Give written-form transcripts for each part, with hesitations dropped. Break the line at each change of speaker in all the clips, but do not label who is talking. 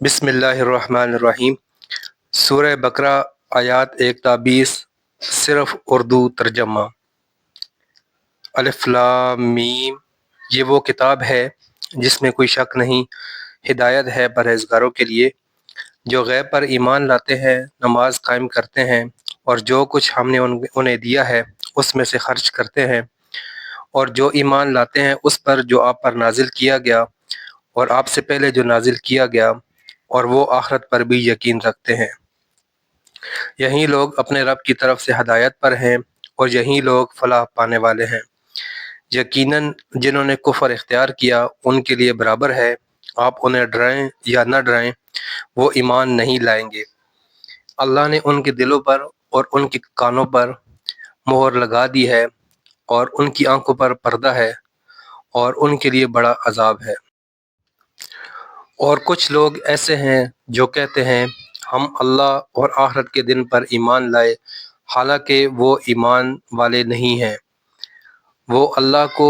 بسم اللہ الرحمن الرحیم۔ سورہ بقرہ آیات 1 تا 20 صرف اردو ترجمہ۔ الف لام میم، یہ وہ کتاب ہے جس میں کوئی شک نہیں، ہدایت ہے پرہیزگاروں کے لیے جو غیب پر ایمان لاتے ہیں، نماز قائم کرتے ہیں اور جو کچھ ہم نے انہیں دیا ہے اس میں سے خرچ کرتے ہیں، اور جو ایمان لاتے ہیں اس پر جو آپ پر نازل کیا گیا اور آپ سے پہلے جو نازل کیا گیا، اور وہ آخرت پر بھی یقین رکھتے ہیں۔ یہی لوگ اپنے رب کی طرف سے ہدایت پر ہیں اور یہی لوگ فلاح پانے والے ہیں۔ یقیناً جنہوں نے کفر اختیار کیا ان کے لیے برابر ہے، آپ انہیں ڈرائیں یا نہ ڈرائیں، وہ ایمان نہیں لائیں گے۔ اللہ نے ان کے دلوں پر اور ان کے کانوں پر مہر لگا دی ہے اور ان کی آنکھوں پر پردہ ہے، اور ان کے لیے بڑا عذاب ہے۔ اور کچھ لوگ ایسے ہیں جو کہتے ہیں ہم اللہ اور آخرت کے دن پر ایمان لائے، حالانکہ وہ ایمان والے نہیں ہیں۔ وہ اللہ کو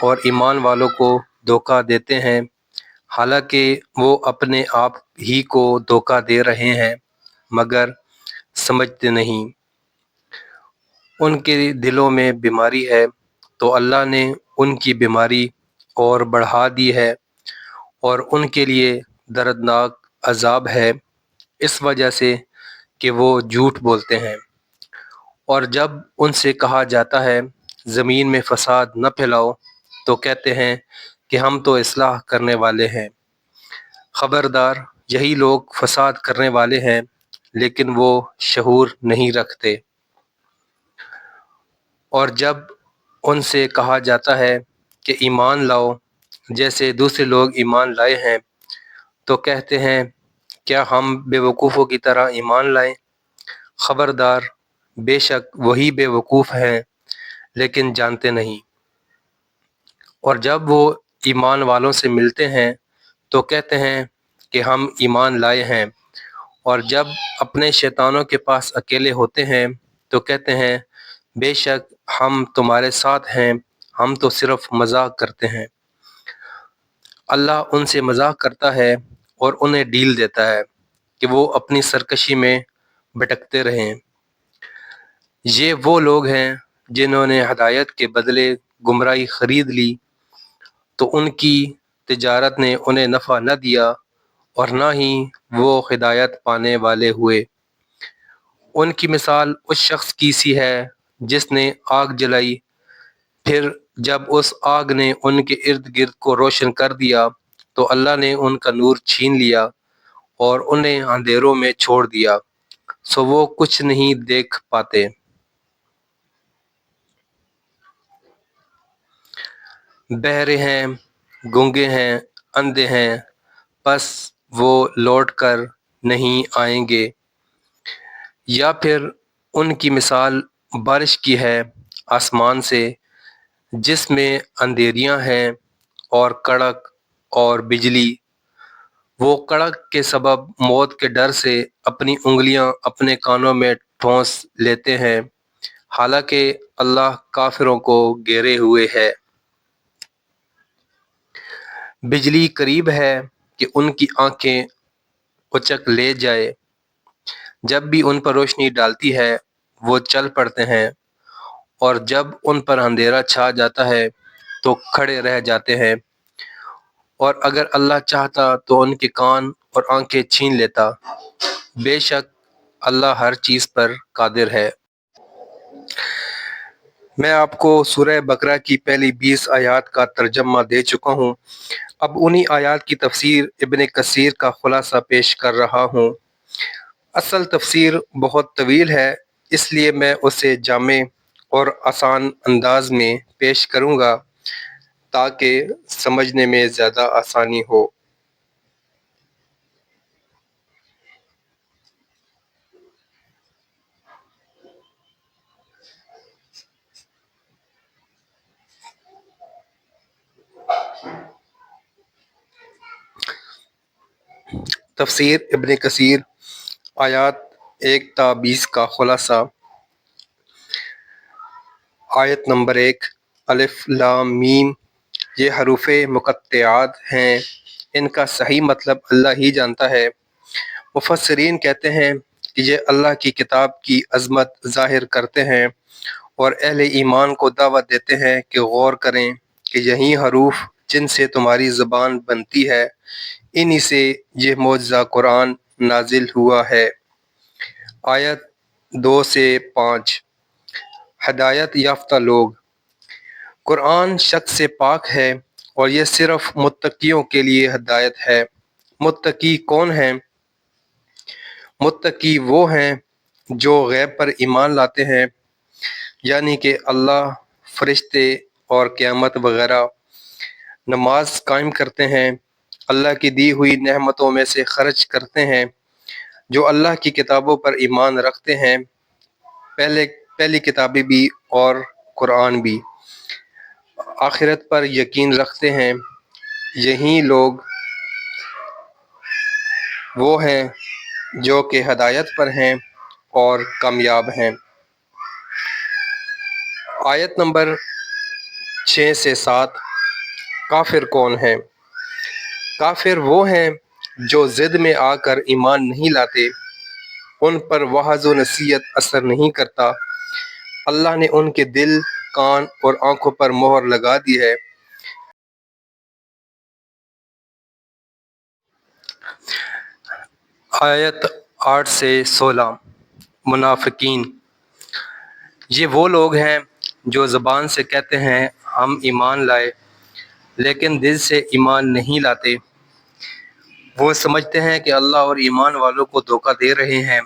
اور ایمان والوں کو دھوکہ دیتے ہیں، حالانکہ وہ اپنے آپ ہی کو دھوکہ دے رہے ہیں مگر سمجھتے نہیں۔ ان کے دلوں میں بیماری ہے تو اللہ نے ان کی بیماری اور بڑھا دی ہے، اور ان کے لیے دردناک عذاب ہے اس وجہ سے کہ وہ جھوٹ بولتے ہیں۔ اور جب ان سے کہا جاتا ہے زمین میں فساد نہ پھیلاؤ تو کہتے ہیں کہ ہم تو اصلاح کرنے والے ہیں۔ خبردار، یہی لوگ فساد کرنے والے ہیں لیکن وہ شعور نہیں رکھتے۔ اور جب ان سے کہا جاتا ہے کہ ایمان لاؤ جیسے دوسرے لوگ ایمان لائے ہیں تو کہتے ہیں کیا ہم بے وقوفوں کی طرح ایمان لائیں؟ خبردار، بے شک وہی بے وقوف ہیں لیکن جانتے نہیں۔ اور جب وہ ایمان والوں سے ملتے ہیں تو کہتے ہیں کہ ہم ایمان لائے ہیں، اور جب اپنے شیطانوں کے پاس اکیلے ہوتے ہیں تو کہتے ہیں بے شک ہم تمہارے ساتھ ہیں، ہم تو صرف مذاق کرتے ہیں۔ اللہ ان سے مذاق کرتا ہے اور انہیں ڈھیل دیتا ہے کہ وہ اپنی سرکشی میں بھٹکتے رہیں۔ یہ وہ لوگ ہیں جنہوں نے ہدایت کے بدلے گمراہی خرید لی، تو ان کی تجارت نے انہیں نفع نہ دیا اور نہ ہی وہ ہدایت پانے والے ہوئے۔ ان کی مثال اس شخص کی سی ہے جس نے آگ جلائی، پھر جب اس آگ نے ان کے ارد گرد کو روشن کر دیا تو اللہ نے ان کا نور چھین لیا اور انہیں اندھیروں میں چھوڑ دیا، سو وہ کچھ نہیں دیکھ پاتے۔ بہرے ہیں، گونگے ہیں، اندھے ہیں، پس وہ لوٹ کر نہیں آئیں گے۔ یا پھر ان کی مثال بارش کی ہے آسمان سے جس میں اندھیریاں ہیں اور کڑک اور بجلی۔ وہ کڑک کے سبب موت کے ڈر سے اپنی انگلیاں اپنے کانوں میں ٹھونس لیتے ہیں، حالانکہ اللہ کافروں کو گھیرے ہوئے ہے۔ بجلی قریب ہے کہ ان کی آنکھیں اچک لے جائے، جب بھی ان پر روشنی ڈالتی ہے وہ چل پڑتے ہیں، اور جب ان پر اندھیرا چھا جاتا ہے تو کھڑے رہ جاتے ہیں۔ اور اگر اللہ چاہتا تو ان کے کان اور آنکھیں چھین لیتا، بے شک اللہ ہر چیز پر قادر ہے۔ میں آپ کو سورہ بقرہ کی پہلی 20 آیات کا ترجمہ دے چکا ہوں، اب انہی آیات کی تفسیر ابن کثیر کا خلاصہ پیش کر رہا ہوں۔ اصل تفسیر بہت طویل ہے، اس لیے میں اسے جامع اور آسان انداز میں پیش کروں گا تاکہ سمجھنے میں زیادہ آسانی ہو۔ تفسیر ابن کثیر آیات 1 تا 20 کا خلاصہ۔ آیت نمبر 1، الف لام میم، یہ حروف مقطعات ہیں ان کا صحیح مطلب اللہ ہی جانتا ہے۔ مفسرین کہتے ہیں کہ یہ اللہ کی کتاب کی عظمت ظاہر کرتے ہیں اور اہل ایمان کو دعوت دیتے ہیں کہ غور کریں کہ یہی حروف جن سے تمہاری زبان بنتی ہے، انہی سے یہ معجزہ قرآن نازل ہوا ہے۔ آیت 2 سے 5۔ ہدایت یافتہ لوگ۔ قرآن شک سے پاک ہے اور یہ صرف متقیوں کے لیے ہدایت ہے۔ متقی کون ہیں؟ متقی وہ ہیں جو غیب پر ایمان لاتے ہیں، یعنی کہ اللہ، فرشتے اور قیامت وغیرہ، نماز قائم کرتے ہیں، اللہ کی دی ہوئی نعمتوں میں سے خرچ کرتے ہیں، جو اللہ کی کتابوں پر ایمان رکھتے ہیں، پہلی کتابیں بھی اور قرآن بھی، آخرت پر یقین رکھتے ہیں۔ یہی لوگ وہ ہیں جو کہ ہدایت پر ہیں اور کامیاب ہیں۔ آیت نمبر 6 سے 7۔ کافر کون ہیں؟ کافر وہ ہیں جو ضد میں آ کر ایمان نہیں لاتے، ان پر وعظ و نصیحت اثر نہیں کرتا، اللہ نے ان کے دل، کان اور آنکھوں پر مہر لگا دی ہے۔ آیت 8 سے 16۔ منافقین۔ یہ وہ لوگ ہیں جو زبان سے کہتے ہیں ہم ایمان لائے، لیکن دل سے ایمان نہیں لاتے۔ وہ سمجھتے ہیں کہ اللہ اور ایمان والوں کو دھوکہ دے رہے ہیں،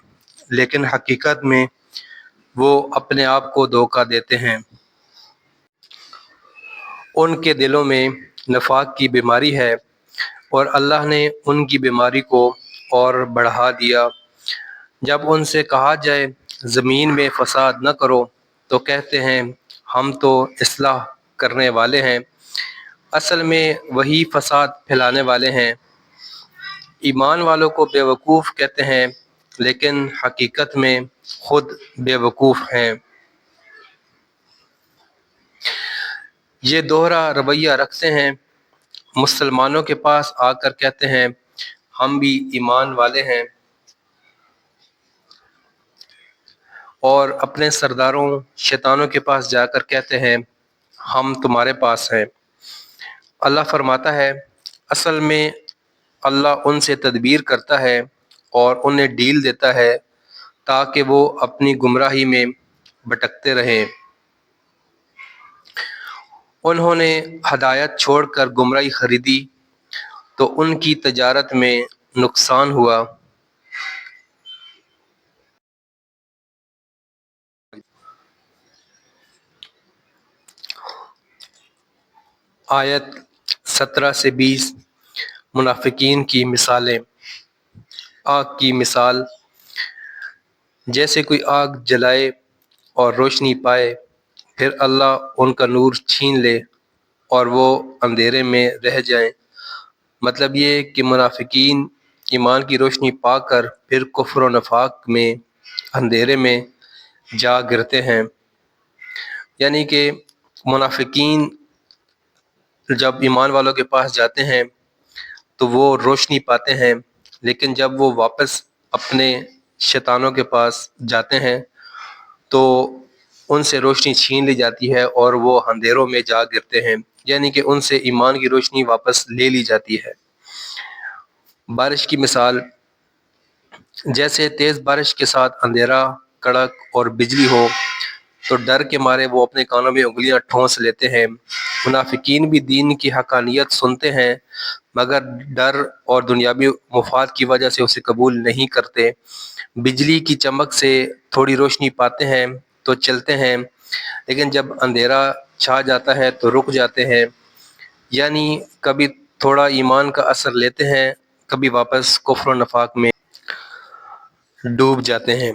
لیکن حقیقت میں وہ اپنے آپ کو دھوکہ دیتے ہیں۔ ان کے دلوں میں نفاق کی بیماری ہے اور اللہ نے ان کی بیماری کو اور بڑھا دیا۔ جب ان سے کہا جائے زمین میں فساد نہ کرو تو کہتے ہیں ہم تو اصلاح کرنے والے ہیں، اصل میں وہی فساد پھیلانے والے ہیں۔ ایمان والوں کو بیوقوف کہتے ہیں، لیکن حقیقت میں خود بیوقوف ہیں۔ یہ دوہرا رویہ رکھتے ہیں، مسلمانوں کے پاس آ کر کہتے ہیں ہم بھی ایمان والے ہیں، اور اپنے سرداروں شیطانوں کے پاس جا کر کہتے ہیں ہم تمہارے پاس ہیں۔ اللہ فرماتا ہے اصل میں اللہ ان سے تدبیر کرتا ہے اور انہیں ڈیل دیتا ہے تاکہ وہ اپنی گمراہی میں بھٹکتے رہیں۔ انہوں نے ہدایت چھوڑ کر گمراہی خریدی تو ان کی تجارت میں نقصان ہوا۔ آیت 17 سے 20۔ منافقین کی مثالیں۔ آگ کی مثال، جیسے کوئی آگ جلائے اور روشنی پائے، پھر اللہ ان کا نور چھین لے اور وہ اندھیرے میں رہ جائیں۔ مطلب یہ کہ منافقین ایمان کی روشنی پا کر پھر کفر و نفاق میں اندھیرے میں جا گرتے ہیں۔ یعنی کہ منافقین جب ایمان والوں کے پاس جاتے ہیں تو وہ روشنی پاتے ہیں، لیکن جب وہ واپس اپنے شیطانوں کے پاس جاتے ہیں تو ان سے روشنی چھین لی جاتی ہے اور وہ اندھیروں میں جا گرتے ہیں، یعنی کہ ان سے ایمان کی روشنی واپس لے لی جاتی ہے۔ بارش کی مثال، جیسے تیز بارش کے ساتھ اندھیرا، کڑک اور بجلی ہو تو ڈر کے مارے وہ اپنے کانوں میں انگلیاں ٹھونس لیتے ہیں۔ منافقین بھی دین کی حقانیت سنتے ہیں مگر ڈر اور دنیاوی مفاد کی وجہ سے اسے قبول نہیں کرتے۔ بجلی کی چمک سے تھوڑی روشنی پاتے ہیں تو چلتے ہیں، لیکن جب اندھیرا چھا جاتا ہے تو رک جاتے ہیں، یعنی کبھی تھوڑا ایمان کا اثر لیتے ہیں، کبھی واپس کفر و نفاق میں ڈوب جاتے ہیں۔